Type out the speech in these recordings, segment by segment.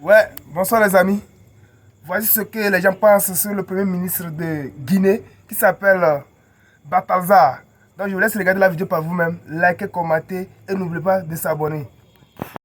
Ouais, bonsoir les amis. Voici ce que les gens pensent sur le premier ministre de Guinée qui s'appelle Balthazar. Donc je vous laisse regarder la vidéo par vous-même, liker, commenter et n'oubliez pas de s'abonner.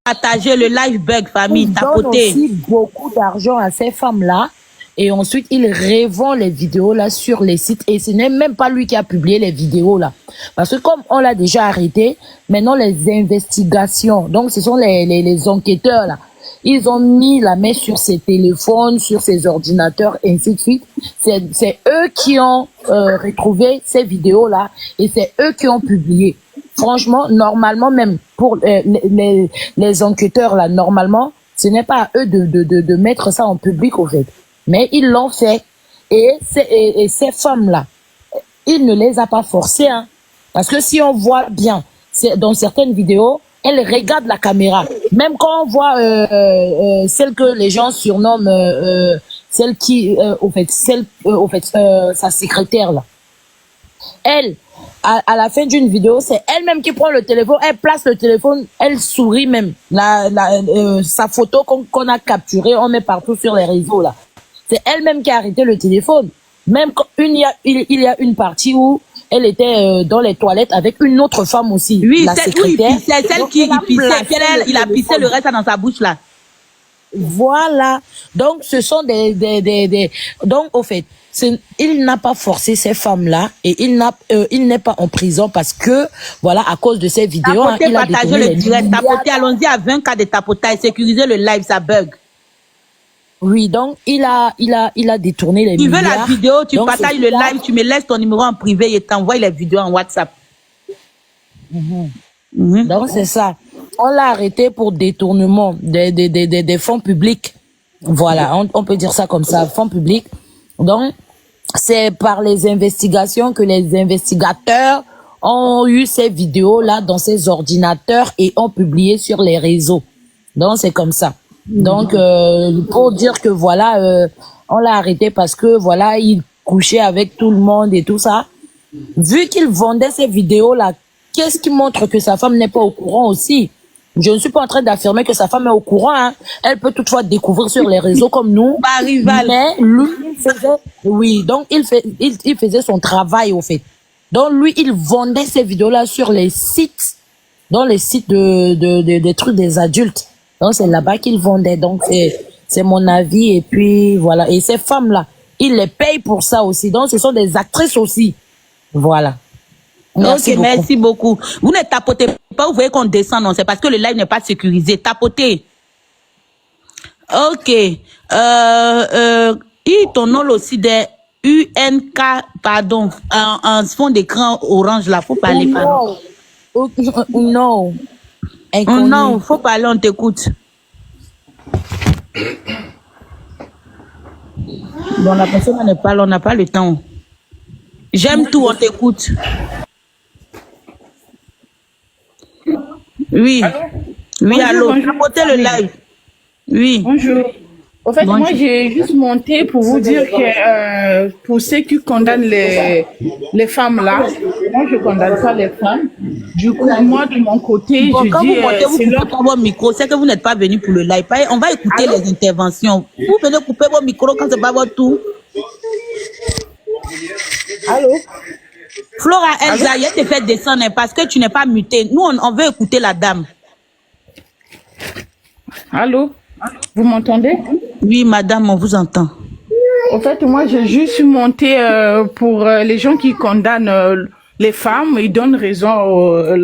Partager le live bug, famille, Il donne tapoter. aussi beaucoup d'argent à ces femmes-là. Et ensuite, il revend les vidéos là sur les sites. Et ce n'est même pas lui qui a publié les vidéos là. Parce que comme on l'a déjà arrêté, maintenant les investigations, donc ce sont les enquêteurs là, ils ont mis la main sur ses téléphones, sur ses ordinateurs, et ainsi de suite. C'est eux qui ont retrouvé ces vidéos là et c'est eux qui ont publié. Franchement, normalement même pour les enquêteurs là, normalement, ce n'est pas à eux de mettre ça en public au fait. Mais ils l'ont fait. Et ces femmes-là, il ne les a pas forcées. Hein. Parce que si on voit bien, dans certaines vidéos, elles regardent la caméra. Même quand on voit celle que les gens surnomment, celle qui, sa secrétaire là. Elle, à la fin d'une vidéo, c'est elle-même qui prend le téléphone, elle place le téléphone, elle sourit même. Sa photo qu'on a capturée, on met partout sur les réseaux là. C'est elle-même qui a arrêté le téléphone. Même quand il y a une partie où elle était dans les toilettes avec une autre femme aussi. Oui, la secrétaire. c'est celle qui pissait, il a pissé le reste dans sa bouche là. Voilà. Donc, ce sont donc, au fait, il n'a pas forcé ces femmes-là et il n'est pas en prison parce que, voilà, à cause de ces vidéos, Tapoter, il a partager le direct, tapoter, allons-y à 20 cas de tapotage, sécuriser le live, ça bug. Oui, donc, il a détourné les milliards. Tu veux la vidéo, tu donc, partages le live, tu me laisses ton numéro en privé et t'envoies les vidéos en WhatsApp. Donc, c'est ça. On l'a arrêté pour détournement des fonds publics. Voilà, on peut dire ça comme ça, fonds publics. Donc, c'est par les investigations que les investigateurs ont eu ces vidéos-là dans ces ordinateurs et ont publié sur les réseaux. Donc, c'est comme ça. Donc, pour dire que voilà, on l'a arrêté parce que voilà, il couchait avec tout le monde et tout ça. Vu qu'il vendait ces vidéos-là, qu'est-ce qui montre que sa femme n'est pas au courant aussi? Je ne suis pas en train d'affirmer que sa femme est au courant. Hein. Elle peut toutefois découvrir sur les réseaux comme nous. Mais lui, il faisait, oui, donc il faisait son travail au fait. Donc lui, il vendait ces vidéos-là sur les sites, dans les sites des trucs des adultes. Donc c'est là-bas qu'il vendait. Donc c'est mon avis. Et puis voilà. Et ces femmes-là, il les paye pour ça aussi. Donc ce sont des actrices aussi. Voilà. Merci beaucoup. Vous ne tapotez pas, vous voyez qu'on descend, non, c'est parce que le live n'est pas sécurisé. Tapotez. Ok. Ton nom aussi des UNK, pardon, en fond d'écran orange là, faut parler. Non. Non. Non, faut parler, on t'écoute. Bon, la personne ne parle, on n'a pas le temps. J'aime tout, on t'écoute. Oui. Allô? Oui, Bonjour, allô. bonjour. Tapotez le live. Oui. Bonjour. En fait, Bonjour. moi, j'ai juste monté pour vous dire que pour ceux qui condamnent les femmes là, moi, je condamne pas les femmes. Du coup, moi, de mon côté, Bon, quand je vous dis, montez, vous c'est coupez leur... pas vos micros, c'est que vous n'êtes pas venu pour le live. On va écouter Allô? les interventions. Vous venez couper vos micros quand c'est pas votre tour. Allô? Flora Elsa, il te fait descendre hein, parce que tu n'es pas muté. Nous, on veut écouter la dame. Allô? Vous m'entendez? Oui, madame, on vous entend. En fait, moi, j'ai juste monté pour les gens qui condamnent les femmes, ils donnent raison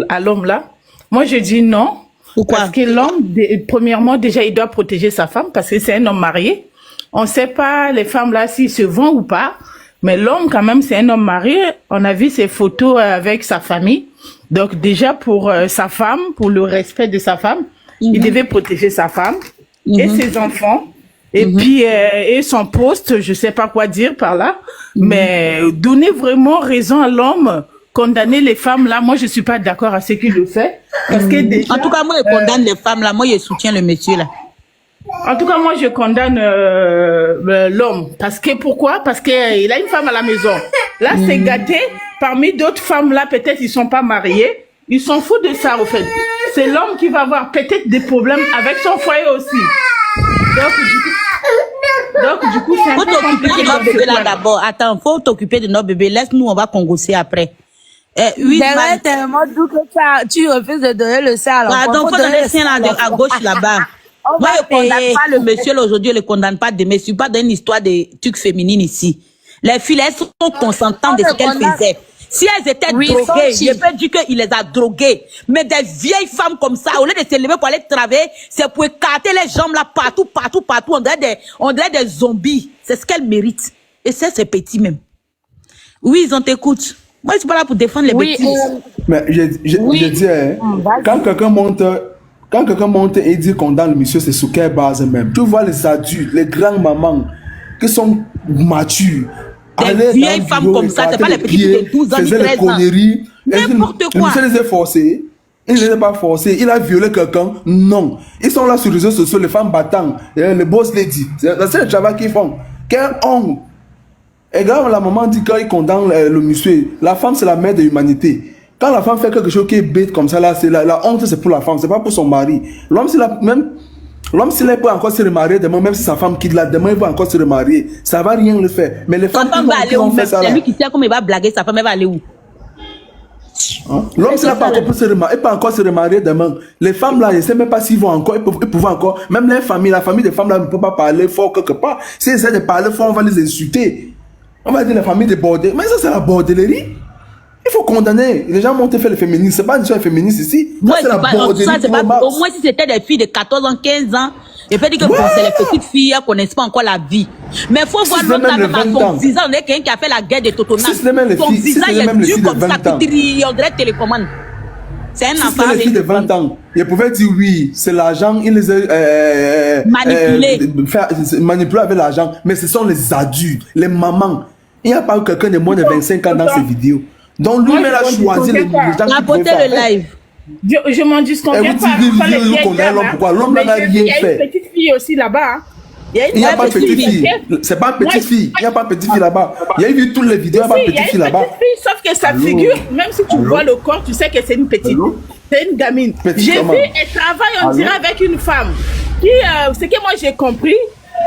à l'homme là. Moi, je dis non. Pourquoi? Parce que l'homme, premièrement, déjà, il doit protéger sa femme parce que c'est un homme marié. On ne sait pas, les femmes là, s'ils se vendent ou pas. Mais l'homme, quand même, c'est un homme marié. On a vu ses photos avec sa famille. Donc, déjà, pour sa femme, pour le respect de sa femme, il devait protéger sa femme et ses enfants. Et puis, et son poste, je sais pas quoi dire par là. Mais donner vraiment raison à l'homme, condamner les femmes, là, moi, je suis pas d'accord à ce qu'il le fait. Parce que déjà, En tout cas, moi, je condamne les femmes là. Moi, je soutiens le monsieur là. en tout cas, moi, je condamne l'homme. Parce que, pourquoi? Parce qu'il a une femme à la maison. Là, c'est gâté. Parmi d'autres femmes, là, peut-être, ils sont pas mariés. Ils s'en foutent de ça, au fait. C'est l'homme qui va avoir peut-être des problèmes avec son foyer aussi. Donc, Faut t'occuper de notre bébé là d'abord. Attends, faut t'occuper de notre bébé. Laisse-nous, on va congosser après. Oui, Derrière tellement doux que tu refuses de donner le sein à l'enfant. pardon, faut donner le sien là, à gauche là-bas. On Moi, va je condamne payer. pas le monsieur là aujourd'hui, je le condamne pas demain. Je suis pas dans une histoire de trucs féminines ici. Les filles, elles sont consentantes de ce qu'elles faisaient. Si elles étaient Oui, droguées, sont je peux dire qu'il les a droguées. Mais des vieilles femmes comme ça, au lieu de se lever pour aller travailler, c'est pour écarter les jambes là partout, partout, partout. On dirait des zombies. C'est ce qu'elles méritent. Et c'est petit même. Oui, ils ont t'écoute. Moi, je suis pas là pour défendre les Oui, bêtises. Mais je dis, hein, quand quelqu'un monte et dit qu'on condamne le monsieur, c'est sur quelle base même? Tu vois les adultes, les grandes mamans qui sont matures. Des vieilles femmes comme ça, c'est pas les petites de 12 ans, ni 13 ans. N'importe quoi. Le monsieur les a forcés. Il ne les a pas forcés. Il a violé quelqu'un. Non. Ils sont là sur les réseaux sociaux, les femmes battantes, les boss lady. C'est le travail qu'ils font. Quelle honte. Et quand la maman dit qu'il condamne le monsieur, la femme c'est la mère de l'humanité. Quand la femme fait quelque chose qui est bête comme ça, là, c'est la honte, c'est pour la femme, c'est pas pour son mari. L'homme, s'il peut encore se remarier demain, même si sa femme quitte là, demain il va encore se remarier. Ça va rien le faire. Mais les Sa femmes femme va aller où même? ça, C'est lui qui sait comment il va blaguer, sa femme elle va aller où? hein? L'homme, s'il n'a pas encore se remarier, il peut encore se remarier demain. Les femmes là, je ne sais même pas s'ils vont encore, ils peuvent encore. Même les familles, la famille des femmes là ne peut pas parler fort quelque part. S'ils essaient de parler fort, on va les insulter. On va dire la famille des bordels. Mais ça, c'est la bordellerie. Il faut condamner. Les gens montent faire le féminisme. C'est pas une histoire féministe ici. Moi, Ça, c'est la bordellerie. c'est pas, au moins, si c'était des filles de 14 ans, 15 ans, je peux dire que bon, c'est les petites filles, elles connaissent pas encore la vie. Mais il faut voir l'autre là, même à son visage, on est quelqu'un qui a fait la guerre de Totona. Si c'est même les Son filles, si visage c'est même est les dur filles de comme ça, 20 ans. on dirait télécommande. C'est un Si enfant. c'était les filles de 20 ans, ils pouvaient dire oui, c'est l'argent, ils les manipulés avec l'argent. Mais ce sont les adultes, les mamans. Il n'y a pas quelqu'un de moins de 25 ans dans ces vidéos. Donc lui-même a choisi les gens qui pouvaient Rapportez le faire. live. Je m'en dis qu'on Et vient vous pas. dites, Pas les vous vieilles condamnez dames, l'homme, hein. pourquoi? L'homme Mais n'a j'ai vu, rien il y a fait. une petite fille aussi là-bas. Hein. Il n'y a pas de petite fille. C'est pas une petite fille. Il n'y a pas de petite fille là-bas. Il y a vu toutes les vidéos, il n'y a pas de Il y a petite une fille là-bas. petite fille, sauf que sa figure, même si tu vois le corps, tu sais que c'est une petite. C'est une gamine. Petite J'ai comment? vu, elle travaille, on dirait, avec une femme qui, ce que moi j'ai compris,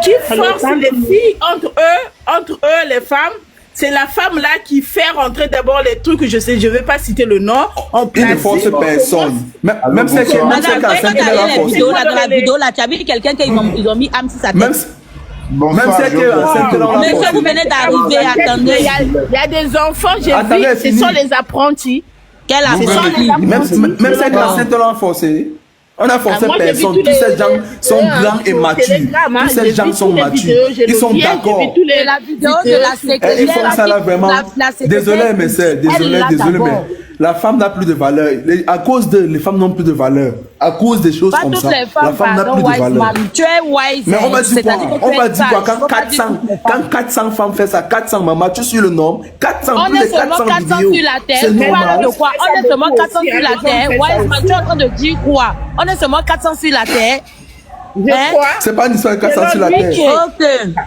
qui force les filles entre eux, les femmes. C'est la femme là qui fait rentrer d'abord les trucs, je vais pas citer le nom, en Il ne plastique. force personne. Même celle qui Madame, a quand 5 tu as ans, vu elle a les vidéos forcé. là, dans la vidéo là, tu as vu quelqu'un qu'ils ont mis âme sur sa Même tête. celle qui a 5 ans, elle a Monsieur, vous forcé. venez d'arriver, attendez. Il y a des enfants, j'ai Attendez, vu, ce fini. sont les apprentis. Quelle C'est ça, apprentie? les Même celle qui a 5 ans, elle a forcé. On a forcé moi, j'ai vu personne. tous Tous ces les- gens sont grands et sur matures. Telegram, hein, Tous ces j'ai gens vu sont toutes les matures. vidéos, j'ai Ils le sont lien, d'accord. j'ai vu tous les- C'est la vidéo de la secrétaire. Ils font ça là vraiment. La secrétaire Désolé, mais c'est elle désolé, l'a désolé, d'abord. mais la femme n'a plus de valeur. À cause de les femmes n'ont plus de valeur. À cause des choses Pas comme toutes ça, les la femmes, femme n'a pardon, plus de wise valeur. man. Tu es wise. Mais on va dire quoi? c'est-à-dire que tu On es va dire quoi? sage. Faut pas dire toutes les femmes. Quand 400 femmes font ça, 400 mamans, tu suis le nombre, 400 On plus est de seulement 400 400 vidéos. sur la terre. C'est Tu parles normal. de quoi? On est seulement 400 sur la terre. Wise man, tu es en train de dire quoi? On est seulement 400 sur la terre. Je crois. C'est pas une histoire de 400 sur la terre. Ok.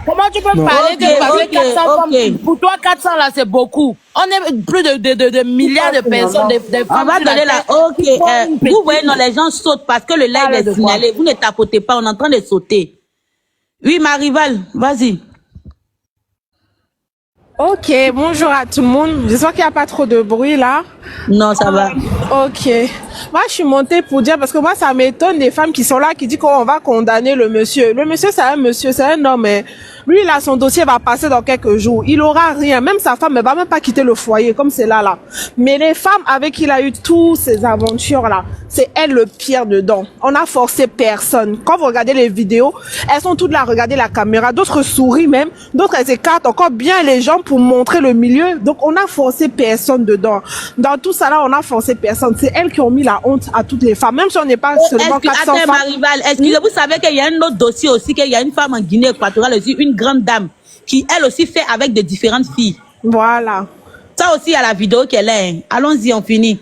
Comment tu peux Non. parler Ok, de parler ok, 400 ok. femmes? Pour toi, 400 là, c'est beaucoup. On est plus de milliards de personnes, des On femmes va sur la donner la. terre. Ok. Vous voyez, non, les gens sautent parce que le live Parle est de quoi? signalé. Vous ne tapotez pas, on est en train de sauter. Oui, ma rivale, vas-y. Ok, bonjour à tout le monde. J'espère qu'il n'y a pas trop de bruit là. Non, ça va. Ok. Moi, je suis montée pour dire, parce que moi, ça m'étonne des femmes qui sont là, qui disent qu'on va condamner le monsieur. Le monsieur, c'est un homme, mais lui, là, son dossier va passer dans quelques jours. Il aura rien. Même sa femme, elle va même pas quitter le foyer, comme c'est là. Mais les femmes avec qui il a eu toutes ces aventures là, c'est elle le pire dedans. On a forcé personne. Quand vous regardez les vidéos, elles sont toutes là à regarder la caméra. D'autres sourient même. D'autres, elles écartent encore bien les gens pour montrer le milieu. Donc, on a forcé personne dedans. Dans tout ça là, on a forcé personne. C'est elles qui ont mis la honte à toutes les femmes. Même si on n'est pas seulement 400 Attends, ma femmes. rivale, excusez, vous savez qu'il y a un autre dossier aussi, qu'il y a une femme en Guinée équatoriale aussi, une grande dame, qui elle aussi fait avec de différentes filles. Voilà. Ça aussi, il y a la vidéo qu'elle est. Hein. Allons-y, on finit.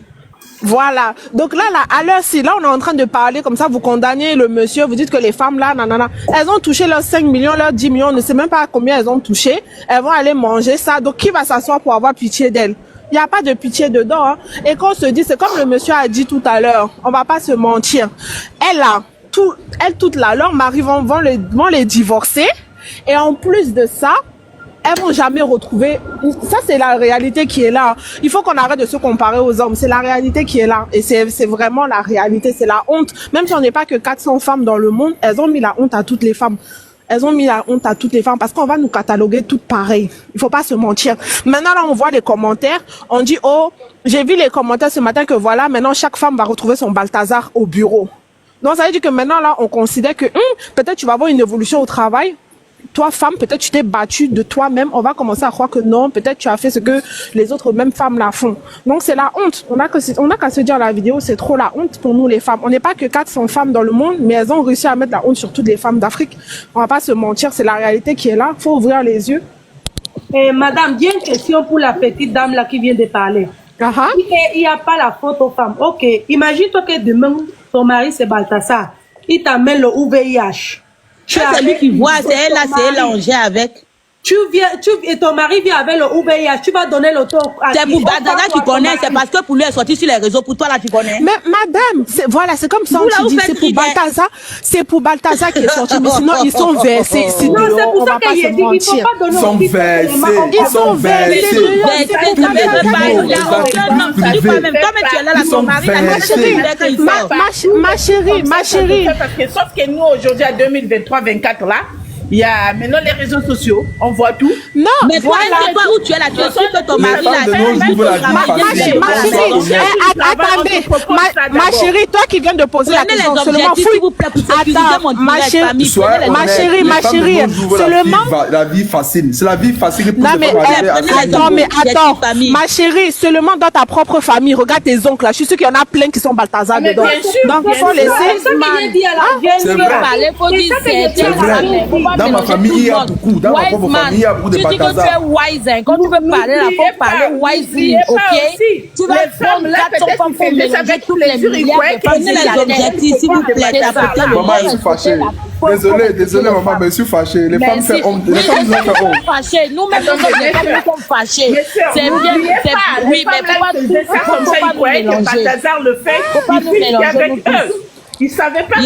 Voilà. Donc là, à l'heure, si là, on est en train de parler comme ça, vous condamnez le monsieur, vous dites que les femmes là, nanana, elles ont touché leurs 5 millions, leurs 10 millions, on ne sait même pas combien elles ont touché. Elles vont aller manger ça. Donc, qui va s'asseoir pour avoir pitié d'elles? Il n'y a pas de pitié dedans. Hein. Et qu'on se dit, c'est comme le monsieur a dit tout à l'heure, on va pas se mentir. Elle a, toute la leur mari vont les divorcer. Et en plus de ça, elles vont jamais retrouver. Ça, c'est la réalité qui est là. Il faut qu'on arrête de se comparer aux hommes. C'est la réalité qui est là. Et c'est vraiment la réalité. C'est la honte. Même si on n'est pas que 400 femmes dans le monde, elles ont mis la honte à toutes les femmes. Elles ont mis la honte à toutes les femmes parce qu'on va nous cataloguer toutes pareilles. Il faut pas se mentir. Maintenant, là, on voit les commentaires. On dit, oh, j'ai vu les commentaires ce matin que voilà, maintenant, chaque femme va retrouver son Balthazar au bureau. Donc, ça veut dire que maintenant, là, on considère que, peut-être tu vas avoir une évolution au travail. Toi, femme, peut-être tu t'es battue de toi-même. On va commencer à croire que non, peut-être tu as fait ce que les autres mêmes femmes la font. Donc, c'est la honte. On a qu'à se dire la vidéo, c'est trop la honte pour nous, les femmes. On n'est pas que 400 femmes dans le monde, mais elles ont réussi à mettre la honte sur toutes les femmes d'Afrique. On va pas se mentir, c'est la réalité qui est là. Faut ouvrir les yeux. Et madame, j'ai une question pour la petite dame là qui vient de parler. Il n'y a pas la faute aux femmes. Ok, imagine-toi que demain, ton mari c'est Balthazar. Il t'amène le VIH. C'est lui qui voit, c'est elle là, on gère avec. Et ton mari vient avec le VIH, tu vas donner l'auto. C'est pour Balthazar tu connais, c'est parce que pour lui, elle est sortie sur les réseaux, pour toi là, tu connais. Mais madame, voilà, c'est comme ça, on dit, c'est pour Balthazar qui est sorti, mais sinon ils sont versés. Non, c'est pour ça qu'il dit qu'il faut pas donner. Ils sont versés. Ma chérie. Sauf que nous, aujourd'hui, à 2023-24, là, il y a maintenant les réseaux sociaux, on voit tout. Non, mais voilà. Toi où tu es là, tu es sûr que ton mari attendez, ma chérie, toi qui viens de poser la question, seulement fouille. Attends, ma chérie, seulement. La vie facile, c'est la vie facile. Non mais attends, ma chérie, seulement dans ta propre famille, regarde tes oncles là, je suis sûr qu'il y en a plein qui sont Balthazar dedans. Donc il faut laisser. C'est vrai. Dans ma famille, il y a beaucoup. Dans ma propre famille, il y a beaucoup de Balthazar. Tu dis que tu es wise, quand tu veux parler, là, faut parler wisely, ok? Tu vas prendre 400 femmes pour mélanger tous les milliards de femmes. Les objectifs, s'il vous plaît. Maman, je suis fâchée. Désolé, maman, mais je suis fâchée. Les femmes font honte. Les femmes nous ont fait honte. Nous-mêmes, nous sommes fâchés. C'est bien, oui, mais faut pas nous mélanger. Balthazar le fait, faut pas nous mélanger avec eux. Ils savaient pas que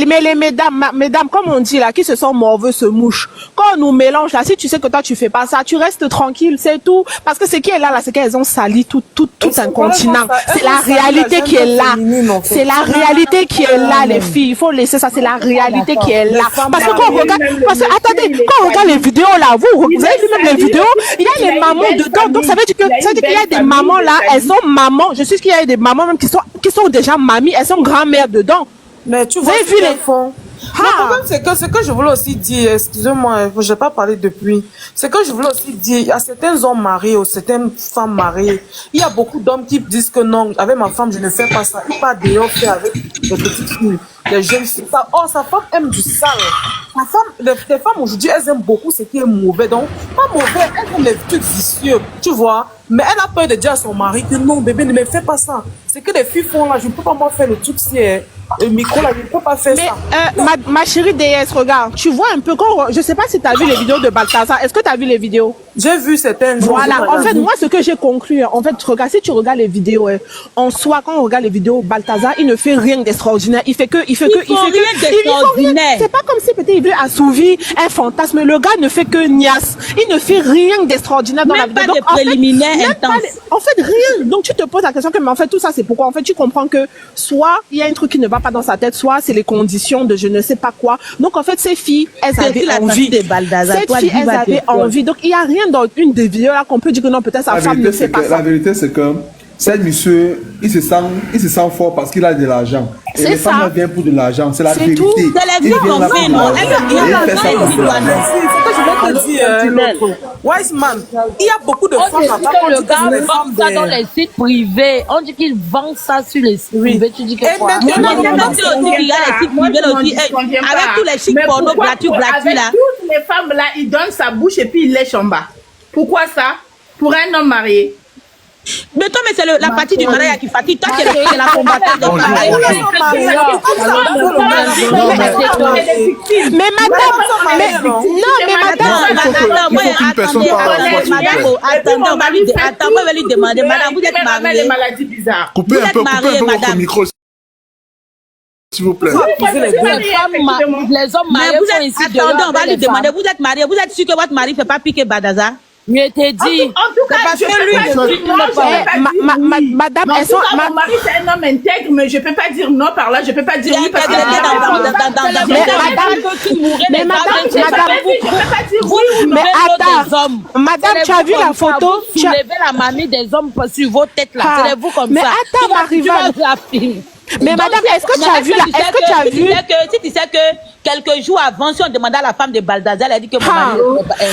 mais les mesdames, comme on dit là, qui se sont morveux se mouchent. Quand on nous mélange là, si tu sais que toi tu fais pas ça, tu restes tranquille, c'est tout. Parce que ce qui est là, c'est qu'elles ont sali tout un continent. C'est la réalité qui est là. C'est la réalité qui est là, les filles. Il faut laisser ça, c'est la réalité qui est là. Parce que quand on regarde, attendez, quand on regarde les vidéos là, vous avez vu même les vidéos, il y a les mamans dedans. Donc ça veut dire qu'il y a des mamans là, elles sont mamans. Je suis sûr qu'il y a des mamans même qui sont déjà mamies, elles sont grand-mères dedans. Mais tu vois ce qu'elles font. Le problème, c'est que ce que je voulais aussi dire, excusez-moi, je n'ai pas parlé depuis, ce que je voulais aussi dire, il y a certains hommes mariés ou certaines femmes mariées, il y a beaucoup d'hommes qui disent que non, avec ma femme, je ne fais pas ça. Il part dehors faire avec les petites filles, les jeunes filles. Oh, sa femme aime du sale. Les femmes aujourd'hui, elles aiment beaucoup ce qui est mauvais. Donc, pas mauvais, elles aiment les trucs vicieux, tu vois. Mais elle a peur de dire à son mari que non, bébé, ne me fais pas ça. C'est que les filles font là, je ne peux pas moi faire le truc si le micro là, je ne peux pas faire ça. Ma chérie DS, regarde, tu vois un peu, je ne sais pas si tu as vu les vidéos de Balthazar. Est-ce que tu as vu les vidéos? J'ai vu certaines. Voilà, en fait, moi, ce que j'ai conclu, en fait, regarde, si tu regardes les vidéos, en soi, quand on regarde les vidéos, Balthazar, il ne fait rien d'extraordinaire. Il fait rien d'extraordinaire. C'est pas comme si peut-être il veut assouvir un fantasme. Le gars ne fait que niasse. Il ne fait rien d'extraordinaire dans la vidéo. Même pas de préliminaire intense. En fait, rien. Donc, tu te poses la question que, mais en fait, tout ça, c'est pourquoi? En fait, tu comprends que soit il y a un truc qui ne va pas dans sa tête, soit c'est les conditions de je ne sais pas quoi. Donc, en fait, ces filles, elles avaient envie. Ces filles, elles avaient envie. Donc, il n'y a rien dans une des vidéos là qu'on peut dire que non, peut-être sa femme ne fait pas ça. La vérité, c'est que cet monsieur, il se sent fort parce qu'il a de l'argent. Et les femmes viennent pour de l'argent. C'est la vérité. C'est la vie qu'on fait, non? C'est ce que je veux te dire. Wise man, il y a beaucoup de femmes là-bas. Le gars vend ça dans les sites privés. On dit qu'il vend ça sur les sites privés. Tu dis que quoi? Avec tous les chics porno gratuits là. Toutes les femmes là, ils donnent sa bouche et puis ils lèchent en bas. Pourquoi ça? Pour un homme marié. Mais toi, mais c'est la partie du mariage qui fatigue. Toi qui es la combattante de mariage. Mais madame, attends, on va lui demander, madame, vous êtes mariée. Des maladies bizarres. Coupez un peu votre micro. s'il vous plaît. Les hommes Mais mariés vous sont êtes, ici attendez, on va lui demander, femmes. vous êtes marié, vous êtes sûr que votre mari ne fait pas piquer Badaza? Je t'ai dit. En tout cas, parce je que peux lui, pas dire non, je peux pas dire Madame, non, elles sont... mon mari, c'est un homme intègre, mais je peux pas dire non par là, je peux pas dire oui parce que... Mais madame, je peux pas dire oui ou non. Mais attends, madame, tu as vu la photo? Vous soulevez la mamie des hommes sur vos têtes là. Ah. C'est vous comme Mais ça. attends, Marival. Mais madame, est-ce que tu as vu la... Est-ce que tu as vu... Si tu sais que quelques jours avant, si on demandait à la femme de Baldaza, elle a dit que mon mari...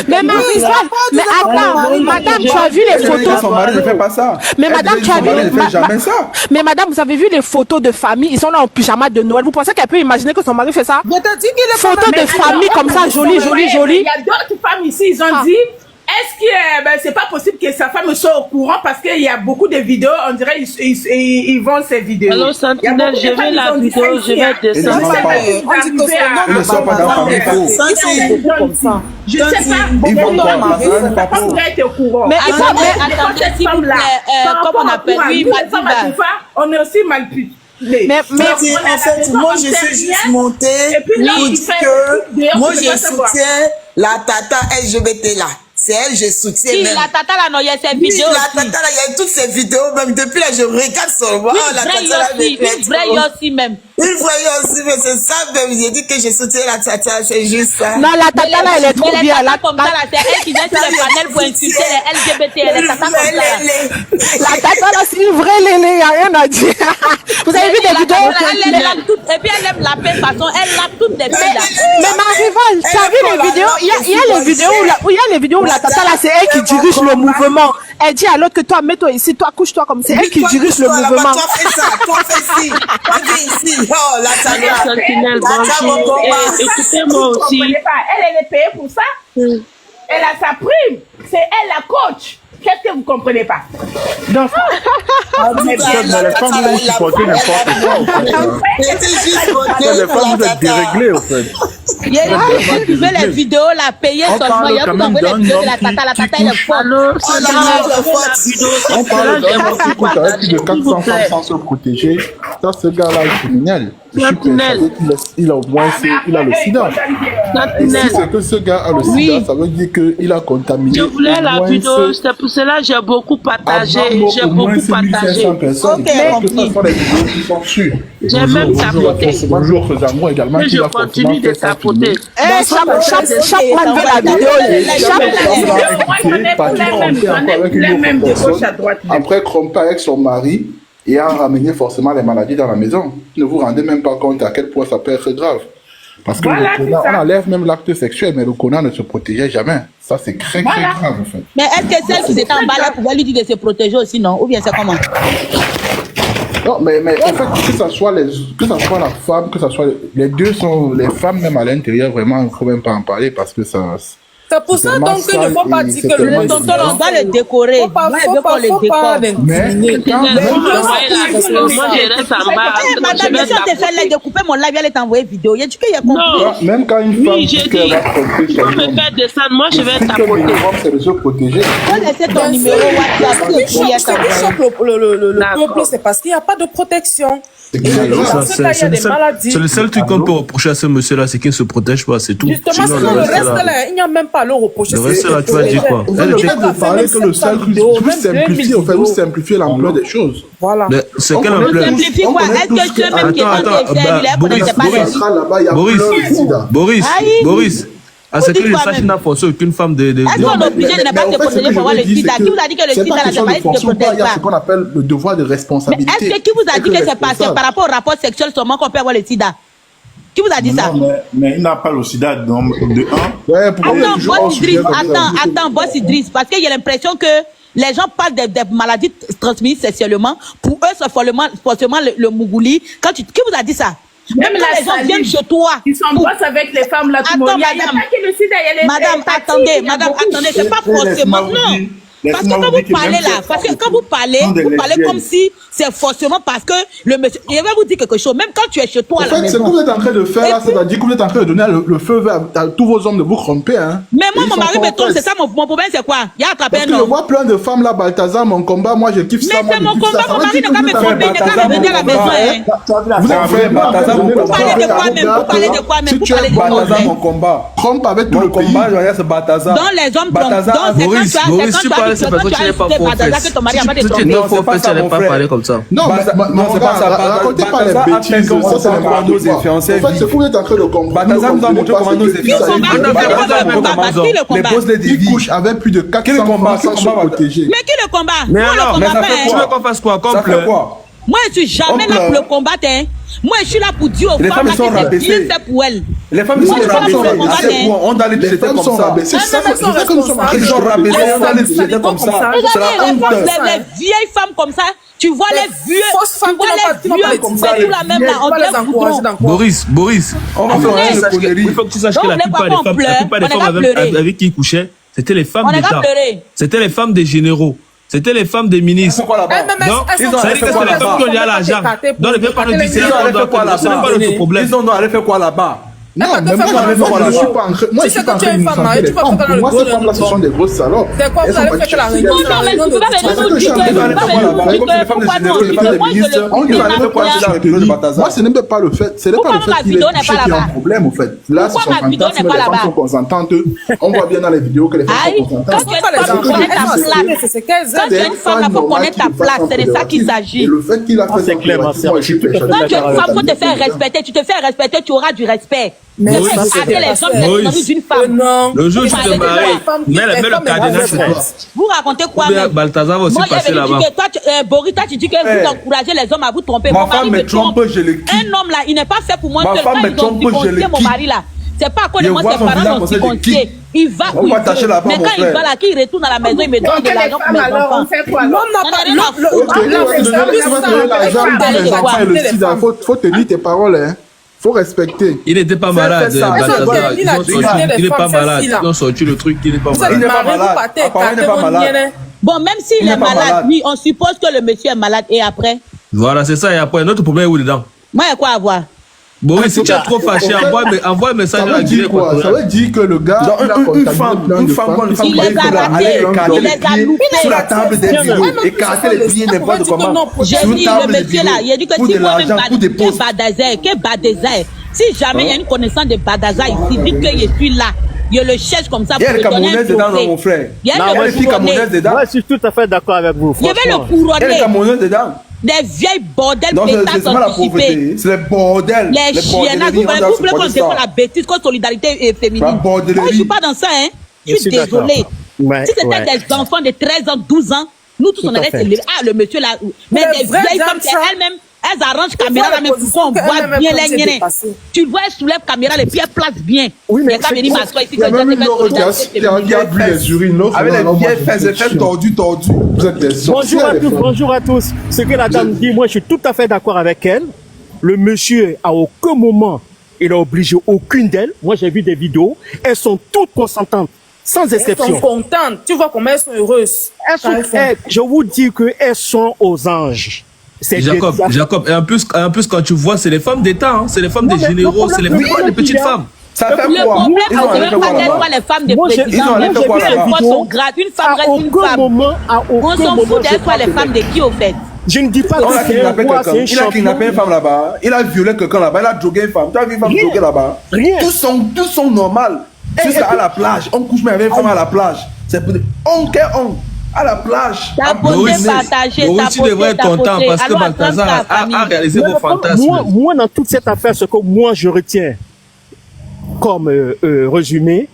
Mais Marival, mais attends, madame, tu as vu les photos? Son mari ne fait pas ça. Mais madame, tu as Son vu... mari ne fait jamais ça. Mais madame, vous avez vu les photos de famille? Ils sont là en pyjama de Noël. Vous pensez qu'elle peut imaginer que son mari fait ça? Je te dis qu'il est Photos de famille comme ça, jolies, jolies, jolies. Il y a d'autres femmes ici, ils ont dit... Est-ce que c'est pas possible que sa femme soit au courant parce qu'il y a beaucoup de vidéos, on dirait ils vendent ces vidéos. Alors Sentinelle, je vais la vidéo, je vais descendre. Il ne sort pas d'un famille faux. Je sais pas. Ils vont pas. Pas pour être au courant. Mais attendez, s'il vous plaît, comment on appelle lui, Madiba. On est aussi mal pu. Mais en fait, moi je suis juste montée pour dire que moi je soutiens la tata LGBT là. C'est elle, je soutiens Si, même. la tata là, non, il y a ses Oui, vidéos la aussi. tata là, il y a toutes ces vidéos, même depuis là, je regarde seulement. Une Oh, la vraie tata là, Yossi, une vraie Yossi même. Une vraie Yossi, mais c'est ça même. J'ai dit que je soutiens la tata, c'est juste ça. non, la tata là, elle est trop bien. La comme ça là, c'est elle qui vient sur le panel pour insulter les LGBT, les tatas comme ça là. La tata là, c'est une vraie lélé, il n'y a rien à dire. Vous avez vu des vidéos? Elle aime toutes, et puis elle aime la paix façon, elle lave toutes des filles là. Mais Marival, tu as vu les vidéos? Il y a les vidéos où la tata là, c'est elle qui dirige le mouvement. Elle dit à l'autre que toi, mets-toi ici, toi, couche-toi comme c'est elle qui dirige le mouvement. Toi fais ça, toi fais ci, toi viens ici. Oh, la tata. Sentinelle, écoutez-moi aussi. Elle est payée pour ça. Elle a sa prime. C'est elle la coach. Qu'est-ce que vous comprenez pas? Donc, Mais les femmes vont supporter n'importe quoi, en fait. Les femmes, vous êtes déréglées, en fait. Il y a les vidéos, la payer seulement. Il y a vous envoyer les vidéos de la tata elle est folle. On parle d'un homme qui coûte avec plus de 400 femmes sans se protéger. Ça, ce gars-là est criminel. Je suis persuadé qu'il a au moins il a le sida. Et si c'est que ce gars a le sida, ça veut dire qu'il a contaminé. Je voulais la vidéo, c'est pour cela que j'ai beaucoup partagé. J'ai beaucoup partagé. Personnes. Que ce soit les vidéos qui sont sûres. J'ai même tapoté. Bonjour, Faisamour également. Et je continue de tapoter. Chaque mois veut la vidéo. Après, Krompa avec son mari et a ramené forcément les maladies dans la maison. Ne vous rendez même pas compte à quel point ça peut être grave. Parce que Voilà, le Kona, on enlève même l'acte sexuel, mais le Kona ne se protégeait jamais. Ça, c'est très grave, en fait. Mais est-ce que celle qui était en bas là pouvait lui dire de se protéger aussi, non? Ou bien c'est comment? Non, mais en fait, que ça soit la femme, que ça soit les deux sont les femmes même à l'intérieur, vraiment, il ne faut même pas en parler parce que ça. C'est pour ça donc qu'il ne faut pas dire que Le tonton, on doit le décorer. Faut pas Mais Moi, je reste en bas. Madame, si on te fait là, de couper mon live, elle t'envoyer vidéo. Il y a du qu'il y a compris. Non. même quand une femme Oui, dit j'ai qu'elle dit, va protéger tu peux me faire descendre, moi je vais le tapoter. minimum, c'est de se protéger. On laisse ton numéro WhatsApp. Ce qui choque le peuple, c'est parce qu'il n'y a pas de protection. Et dans ce cas, il y a des maladies. C'est le seul truc qu'on peut reprocher à ce monsieur-là, c'est qu'il ne se protège pas, c'est tout. Justement, sinon le reste là, il n'y a même pas à le reprocher. Le reste là, tu vas dire quoi? Elle était de parler que le seul truc, vous simplifiez l'ampleur des choses. Voilà. Mais c'est quelle ampleur? Simplifie quoi? Est-ce que ceux même qui Boris, à ce que les sages n'a forcé aucune femme de... Est-ce qu'on est obligé de ne pas te protéger pour avoir le sida? Qui vous a dit que le sida là, c'est pas ne te protège Il y a pas? ce qu'on appelle le devoir de responsabilité. Est-ce que qui vous a dit que c'est par rapport au rapport sexuel seulement qu'on peut avoir le sida? Qui vous a dit ça? Mais il n'a pas le sida de 1. Ouais, Attends, Boss Idriss, parce qu'il y a l'impression que les gens parlent des maladies transmises sexuellement. Pour eux, c'est forcément le mougouli. Qui vous a dit ça? Même les gens viennent chez toi. Ils sont boss avec les femmes là. Attends, madame. Madame, attendez, c'est pas forcément. Non. Parce que quand vous parlez là, parce que quand vous parlez comme si c'est forcément parce que le monsieur. Il va vous dire quelque chose, même quand tu es chez toi à la maison. Ce que vous êtes en train de faire là, c'est-à-dire que vous êtes en train de donner le feu vert à tous vos hommes de vous tromper. Hein. Mais moi, mon mari me trompe, c'est ça mon problème, c'est quoi? Il a attrapé un homme. Parce que je vois plein de femmes là, Balthazar, mon combat, moi je kiffe ça. Mais c'est mon combat, mon mari ne va me tromper, il ne va me venir à la maison. Vous avez Balthazar, mon combat. Vous parlez de quoi même? Vous parlez de quoi même? Si tu es Balthazar, mon combat. Trompe avec tout le combat, c'est Balthazar. Dans les hommes trompent. Maurice, tu parles, c'est parce que tu n'es pas prophète. Si tu n'es pas prophète, tu n'es pas parler comme ça. Non, c'est pas ça. Racontez pas les bêtises. Ça, c'est n'importe quoi. En fait, c'est que vous êtes en train de comprendre. Balthazar nous a montré comment nos fiancés. Les boss les couchent avec plus de 400 femmes sans se protéger. Mais qui le combat? Mais alors, tu veux qu'on fasse quoi? Ça fait quoi? Moi, je suis jamais là pour le combattre. Hein. Moi, je suis là pour dire aux femmes que c'est bien fait pour elles. Les femmes sont rabaissées. On doit les traiter comme ça. C'est ça que nous sommes en train de Ils sont rabaissés, on doit les traiter comme ça. Regardez les vieilles femmes comme ça. Tu vois les vieux, c'est tout la même là. On Boris, il faut que tu saches que la plupart des femmes avec qui ils couchaient, c'était les femmes d'État. C'était les femmes des généraux. C'était les femmes des ministres. Non, ça veut dire que c'est les femmes qui ont l'argent. Donc, ne peut pas nous dire c'est notre problème. Ils ont allé faire quoi là-bas? Non, mais moi, je ne suis pas en train. Moi, je suis pas en train de me Pour moi, ces femmes-là, ce sont des grosses salopes. C'est quoi, vous allez faire la réunion? Non, mais tu peux pas venir dire moi, ce n'est même pas le fait. Ce n'est pas le fait qu'il est touché qui a un problème, en fait. Là, ce sont fantasmes, les femmes sont consentantes. On voit bien dans les vidéos que les femmes sont consentantes. Quand tu es une femme, il faut connaître ta place. C'est de ça qu'il s'agit. Et le fait qu'il a fait ça, quand tu es une femme, il faut te faire respecter. Tu te fais respecter, tu auras du respect. Mais les hommes d'une femme. Le jour où tu te maries, mets le cadenas chez toi. Vous racontez quoi même? Balthazar va aussi passer là-bas. Boris, toi, tu dis que vous encouragez les hommes à vous tromper. Ma femme me trompe, je le quitte. Un homme là, il n'est pas fait pour moi. Ma femme me trompe, je le quitte. Mon mari là. C'est pas à cause de moi, ses parents sont si confiés. Il va où il veut. Mais quand il va là, qu'il retourne à la maison, il me donne de l'argent pour mes enfants. L'homme n'a pas il faut tenir tes paroles, hein. Faut respecter. Il n'était pas malade, Balthazar. Il n'est pas malade. Ils ont sorti le truc, il n'est pas malade. Il n'est pas malade. Apparemment, il n'est pas malade. Bon, même s'il est malade, oui, on suppose que le monsieur est malade. Et après? Voilà, c'est ça. Et après, notre problème est où dedans? Moi, il y a quoi à voir? Boris, si tu es trop fâché, envoie un message à la Guinée. Ça veut dire que le gars, une femme, il les a ratés, il les a loupés. Sur la table des vidéos, écarter les pieds n'importe comment. J'ai dit, le monsieur là, il a dit que si moi-même Badazaï, si jamais il y a une connaissance de Badazaï ici, dites que je suis là. Je le cherche comme ça pour le donner un trophée. Mon frère. Il y a le couronné. Moi, je suis tout à fait d'accord avec vous. Je vais le couronner. Il y a les Camerounais dedans. Des vieilles bordels pétasses anticipées. C'est le bordel. Les chiens, vous voulez qu'on défend la bêtise, qu'on solidarité féminine. Moi, je ne suis pas dans ça, hein. Je suis désolé. Si c'était des enfants de 13 ans, 12 ans, nous tous on allait se lever. Ah, le monsieur là. Mais des vieilles femmes, elles-mêmes, elles arrangent caméra là même pour qu'on voit bien les gnénés. Tu vois, elles soulèvent caméra, les pieds placent bien. Oui, mais il y a même une autre qui a vu les urines. Avec les vieilles fesses tordues. Bonjour à tous. Ce que la dame dit, moi je suis tout à fait d'accord avec elle. Le monsieur, à aucun moment, il a obligé aucune d'elles. Moi j'ai vu des vidéos. Elles sont toutes consentantes. Sans exception. Elles sont contentes. Tu vois comment elles sont heureuses. Je vous dis qu'elles sont aux anges. Jacob, et en plus, quand tu vois, c'est les femmes d'État, hein, c'est les femmes des généraux, c'est les femmes des petites femmes. Ça fait le quoi? problème, c'est même pas d'être les femmes des présidents. Une femme reste une femme. On s'en fout d'être quoi les femmes de qui, au fait? Je ne dis pas que c'est un roi, c'est un champion. Il a kidnappé une femme là-bas, il a violé quelqu'un là-bas, il a drogué une femme. Tu as vu une femme droguée là-bas? Tous sont normales. Juste à la plage, on couche même avec une femme à la plage. C'est pour dire, à la plage. Tu devrais être content parce que Balthazar a réalisé vos fantasmes. Moi, dans toute cette affaire, ce que moi je retiens comme résumé,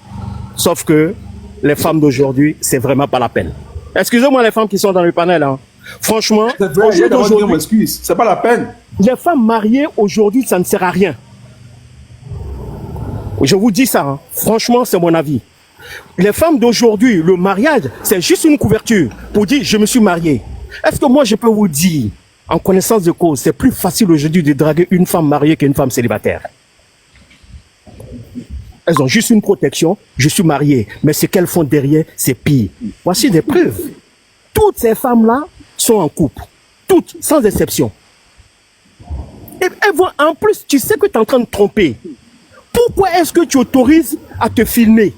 sauf que les femmes d'aujourd'hui, c'est vraiment pas la peine. Excusez-moi les femmes qui sont dans le panel. Hein. Franchement, c'est pas la peine. Les femmes mariées aujourd'hui, ça ne sert à rien. Je vous dis ça. Hein. Franchement, c'est mon avis. Les femmes d'aujourd'hui, le mariage, c'est juste une couverture pour dire je me suis marié. Est-ce que moi je peux vous dire, en connaissance de cause, c'est plus facile aujourd'hui de draguer une femme mariée qu'une femme célibataire? Elles ont juste une protection, je suis marié, mais ce qu'elles font derrière, c'est pire. Voici des preuves. toutes ces femmes-là sont en couple. Toutes, sans exception. Et elles vont, en plus, tu sais que tu es en train de tromper. Pourquoi est-ce que tu autorises à te filmer?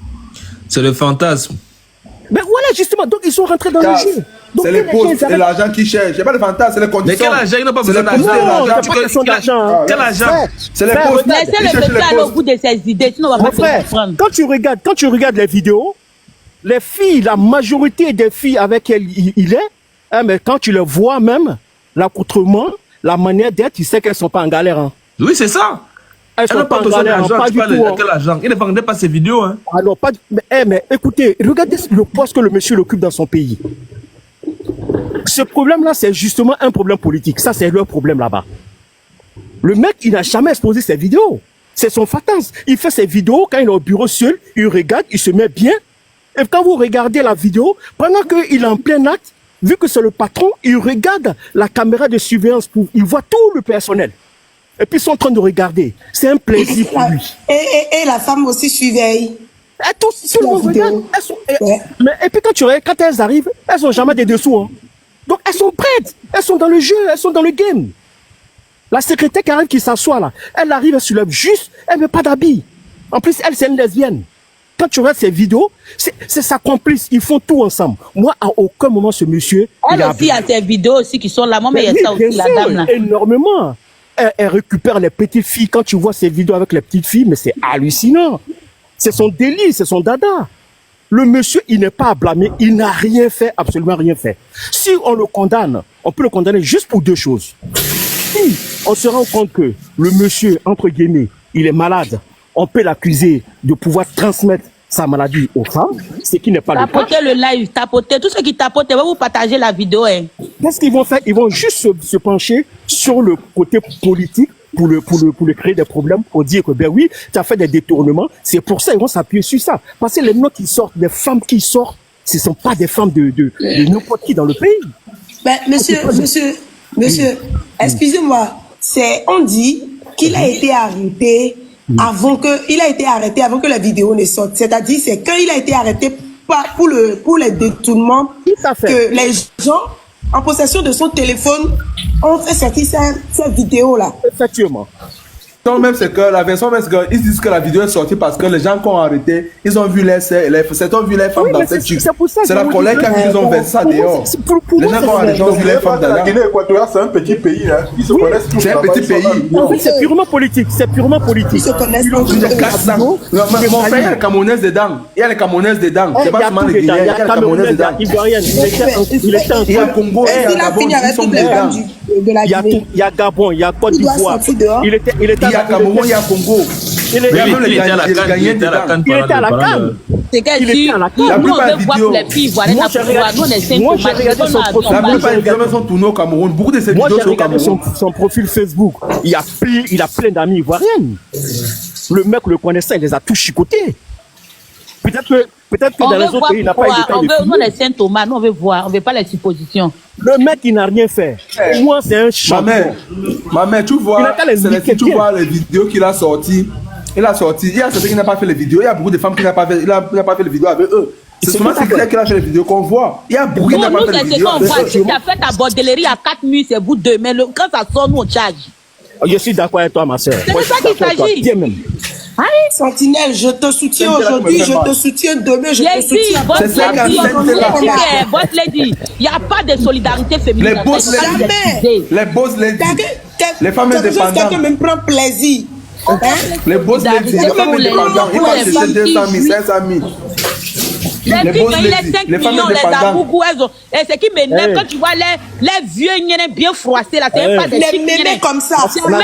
C'est le fantasme. Mais voilà, justement, donc ils sont rentrés dans le jeu. C'est les postes et l'argent qu'ils cherchent. C'est pas le fantasme, c'est les conditions. Mais quel argent? Il n'a pas besoin d'argent. Quel argent? C'est les postes. Laissez le monsieur aller au bout de ses idées, sinon on va pas se comprendre. Quand tu regardes les vidéos, les filles, la majorité des filles avec qui il est, hein, mais quand tu les vois même, l'accoutrement, la manière d'être, tu sais qu'elles ne sont pas en galère. Hein. Oui, c'est ça. Elles sont pas en galère, pas du tout. Quel argent? Il ne vendait pas ses vidéos. Hein. Alors, pas, mais écoutez, regardez le poste que le monsieur occupe dans son pays. Ce problème-là, c'est justement un problème politique. Ça, c'est leur problème là-bas. Le mec, il n'a jamais exposé ses vidéos. C'est son fantasme. Il fait ses vidéos quand il est au bureau seul, il regarde, il se met bien. Et quand vous regardez la vidéo, pendant qu'il est en plein acte, vu que c'est le patron, il regarde la caméra de surveillance, il voit tout le personnel. Et puis ils sont en train de regarder. C'est un plaisir pour lui. Et la femme aussi surveille. Tout le monde regarde. Et puis quand elles arrivent, elles n'ont jamais des dessous. Hein. Donc elles sont prêtes. Elles sont dans le jeu, elles sont dans le game. La secrétaire qui arrive, qui s'assoit là, elle arrive, elle se lève juste, elle ne met pas d'habit. En plus, elle, c'est une lesbienne. Quand tu regardes ces vidéos, c'est sa complice. Ils font tout ensemble. Moi, à aucun moment, ce monsieur... Elle aussi a ses vidéos aussi qui sont là. Moi, mais il y a ça aussi, la dame là. Énormément. Elle récupère les petites filles. Quand tu vois ces vidéos avec les petites filles, mais c'est hallucinant. C'est son délit, c'est son dada. Le monsieur, il n'est pas à blâmer. Il n'a rien fait, absolument rien fait. Si on le condamne, on peut le condamner juste pour deux choses. Si on se rend compte que le monsieur, entre guillemets, il est malade, on peut l'accuser de pouvoir transmettre sa maladie aux femmes, ce qui n'est pas le cas. Tapotez le live, tapotez. Tous ceux qui tapotent, ils vont vous partager la vidéo. Hein. Qu'est-ce qu'ils vont faire? Ils vont juste se pencher sur le côté politique pour le créer des problèmes, pour dire que, ben oui, tu as fait des détournements. C'est pour ça qu'ils vont s'appuyer sur ça. Parce que les noms qui sortent, les femmes qui sortent, ce ne sont pas des femmes de n'importe qui dans le pays. Ben, monsieur, excusez-moi, on dit qu'il a été arrêté avant que la vidéo ne sorte. C'est-à-dire, c'est quand il a été arrêté pour les détournements que les gens en possession de son téléphone ont fait sortir cette vidéo-là. Effectivement. Même c'est que la version même, ils disent que la vidéo est sortie parce que les gens qui ont arrêté, ils ont vu certains ont vu les femmes dans cette chic. C'est la collègue qui a vu qu'ils ont versé ça dehors. Les gens qui ont arrêté ont vu les femmes dans la Guinée équatoriale, c'est un petit pays, hein. Ils se connaissent tous. C'est un petit pays. En fait, c'est purement politique. C'est purement politique. Ils se connaissent Mon frère, il y a les Camerounaises dedans. Il y a les Camerounaises dedans. C'est pas seulement les Guinéens, il y a les Camerounaises dedans. Il y a Congo, il y a Gabon, ils sont dedans. Il y a Gabon, il y a Côte d'Ivoire. Il était il y a Cameroun, il y a Congo. Il était à la CAN. Il était à la CAN. C'est qu'elle dit, nous on veut voir les filles, voilà, nous on est cinq moi j'ai regardé son profil. La plupart des vidéos sont tournées au Cameroun. Beaucoup de ces vidéos sont au Cameroun. Son profil Facebook. Il a plein d'amis ivoiriennes. Le mec le connaissait, il les a tous chicotés. Peut-être que dans les autres pays, il n'a pas eu le temps de filmer. Nous, les Saint-Thomas, nous, on veut voir. On ne veut pas les suppositions. Le mec, il n'a rien fait. Moi, c'est un champion. Ma mère, tu vois les vidéos qu'il a sorties. Il y a certains qui n'ont pas fait les vidéos. Il y a beaucoup de femmes qui n'ont pas fait les vidéos avec eux. C'est seulement c'est quelqu'un qui a fait les vidéos qu'on voit. Il y a beaucoup qui n'ont pas fait les vidéos avec eux. Si tu as fait ta bordellerie à 4 nuits, c'est vous deux. Mais quand ça sort, nous, on charge. Je suis d'accord avec toi, ma soeur. C'est de ça qu'il s'agit. Sentinelle, je te soutiens aujourd'hui, je te soutiens demain, je te soutiens. Boss lady, il n'y a pas de solidarité féminine. Les boss lady, les femmes indépendantes. Quelqu'un me prend plaisir. Les boss lady, les femmes indépendantes, ils passent de 200 000, 500 000. Les filles, quand il est 5 millions, les amougous, et ce qui m'énerve, quand tu vois les vieux bien froissés, là, c'est même pas des chics mémés comme ça. C'est même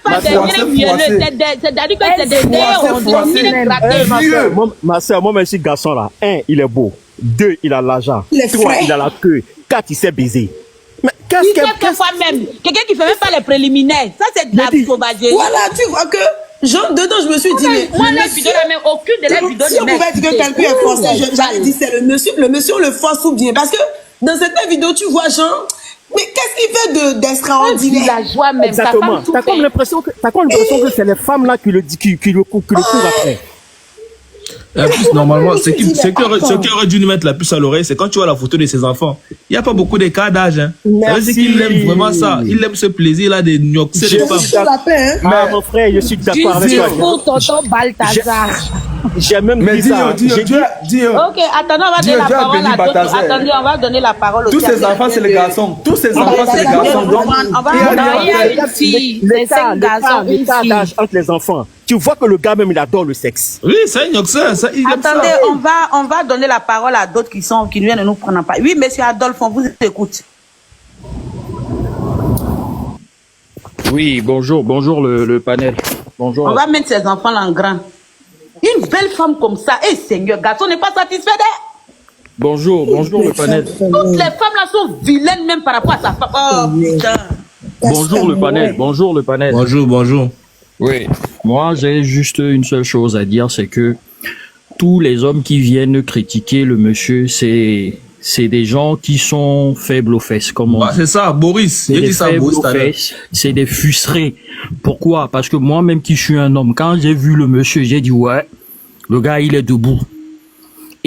pas des mielleux, c'est-à-dire que c'est des ma soeur, moi, même si garçon là, 1, il est beau, 2, il a l'argent, 3, il a la queue, 4, il sait baiser. Mais même quelqu'un qui fait même pas les préliminaires, ça c'est de la sauvagerie. Voilà, tu vois que genre dedans je me suis dit mais moi les vidéos là, même aucune de les vidéos si on pouvait dire que quelqu'un est forcé, j'allais dire c'est le monsieur le force ou bien parce que dans cette vidéo tu vois genre mais qu'est-ce qu'il fait d'extraordinaire? La joie même. Exactement. T'as comme l'impression que c'est les femmes là qui le courent après. Et en plus, normalement, ce qui aurait dû lui mettre la puce à l'oreille, c'est quand tu vois la photo de ses enfants. Il n'y a pas beaucoup d'écart d'âge. Hein. Ça veut dire qu'il aime vraiment ça. Il aime ce plaisir-là de gnoxer les femmes. Mais mon frère, je suis d'accord avec toi. Pour tonton Balthazar. J'ai même dit ça. Ok, attendez, on va donner la parole à d'autres. Attendez, on va donner la parole Tous ces enfants, c'est les garçons. Tous ces enfants, c'est les garçons. Donc, il y a une fille. C'est 5 garçons, une l'écart fille. d'âge entre les enfants. Tu vois que le gars même, il adore le sexe. Oui, c'est un gnoxeur. Attendez, on va donner la parole à d'autres qui viennent de nous prendre en part. Oui, monsieur Adolphe, on vous écoute. Oui, bonjour le panel. Bonjour. On va mettre ces enfants-là en grand. Une belle femme comme ça, et Seigneur, garçon n'est pas satisfait d'elle. Bonjour le panel. Toutes les femmes là sont vilaines même par rapport à sa femme. Oh putain. Bonjour le panel. Bonjour. Oui, moi j'ai juste une seule chose à dire, c'est que tous les hommes qui viennent critiquer le monsieur, c'est des gens qui sont faibles aux fesses, comme on dit. C'est ça, Boris. J'ai dit ça, Boris. C'est des frustrés. Pourquoi? Parce que moi-même qui suis un homme, quand j'ai vu le monsieur, j'ai dit ouais, le gars il est debout.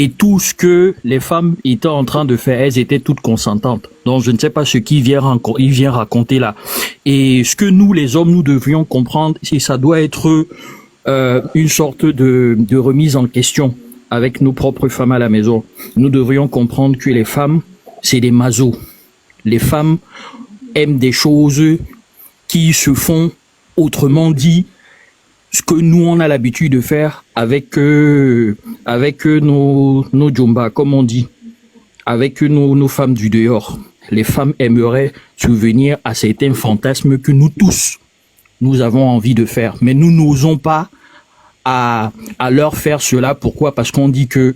Et tout ce que les femmes étaient en train de faire, elles étaient toutes consentantes. Donc je ne sais pas ce qu'il vient raconter là. Et ce que nous les hommes, nous devrions comprendre, c'est ça doit être une sorte de remise en question avec nos propres femmes à la maison. Nous devrions comprendre que les femmes, c'est des masos. Les femmes aiment des choses qui se font, autrement dit, ce que nous on a l'habitude de faire avec nos djomba, comme on dit, avec nos femmes du dehors. Les femmes aimeraient subvenir à certains fantasmes que nous tous, nous avons envie de faire. Mais nous n'osons pas à leur faire cela. Pourquoi? Parce qu'on dit que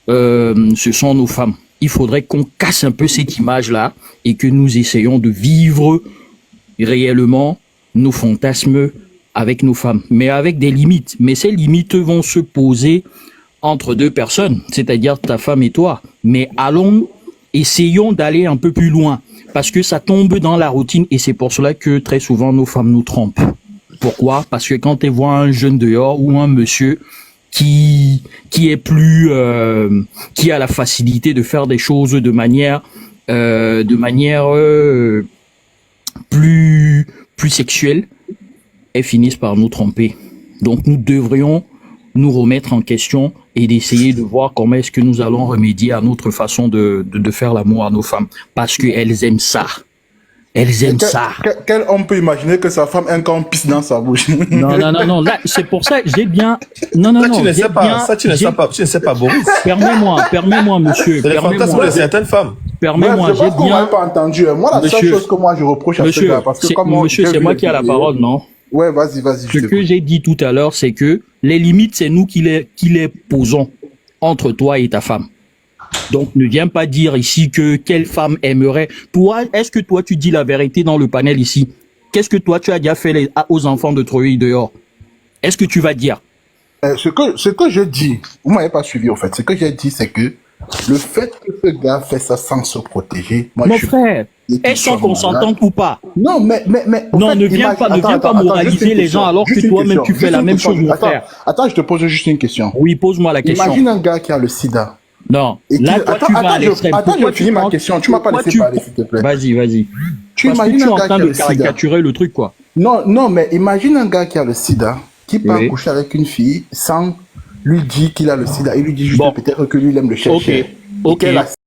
ce sont nos femmes. Il faudrait qu'on casse un peu cette image-là et que nous essayons de vivre réellement nos fantasmes avec nos femmes, mais avec des limites. Mais ces limites vont se poser entre deux personnes, c'est-à-dire ta femme et toi. Mais essayons d'aller un peu plus loin, parce que ça tombe dans la routine et c'est pour cela que très souvent nos femmes nous trompent. Pourquoi? Parce que quand elles voient un jeune dehors ou un monsieur qui est plus, qui a la facilité de faire des choses de manière plus sexuelle, elles finissent par nous tromper. Donc nous devrions nous remettre en question et d'essayer de voir comment est-ce que nous allons remédier à notre façon de faire l'amour à nos femmes. Parce qu'elles aiment ça. Elles aiment ça. Quel homme peut imaginer que sa femme a un camp pisse dans sa bouche? Non. Là, c'est pour ça que j'ai bien... Non. Tu ne sais pas, Boris. Permets-moi, monsieur. C'est les fantasmes de certaines femmes. Permets-moi, j'ai bien... On m'a pas entendu. Moi, la seule chose que moi je reproche à ce gars, parce que comme monsieur, c'est moi qui ai la parole, non? Ouais, vas-y. Ce que j'ai dit tout à l'heure, c'est que les limites, c'est nous qui les posons entre toi et ta femme. Donc, ne viens pas dire ici que quelle femme aimerait. Toi, est-ce que toi, tu dis la vérité dans le panel ici? Qu'est-ce que toi, tu as déjà fait aux enfants de Troy dehors? Est-ce que tu vas dire? Ce que je dis, vous m'avez pas suivi au fait. Ce que j'ai dit, c'est que le fait que ce gars fait ça sans se protéger, moi, mon frère, elles sont consentantes ou pas? Non, mais non, fait, ne viens pas moraliser les gens alors que toi-même tu fais la même chose, mon frère. Attends, je te pose juste une question. Oui, pose-moi la question. Imagine un gars qui a le sida. Non, là, tu vas à l'extrême. Attends, je finis ma question. Tu m'as pas laissé parler, s'il te plaît. Vas-y. Tu imagines un gars qui a le sida. Caricaturer le truc, quoi. Non, mais imagine un gars qui a le sida, qui part coucher avec une fille sans lui dire qu'il a le sida. Il lui dit juste peut-être que lui, il aime le chercher. Ok.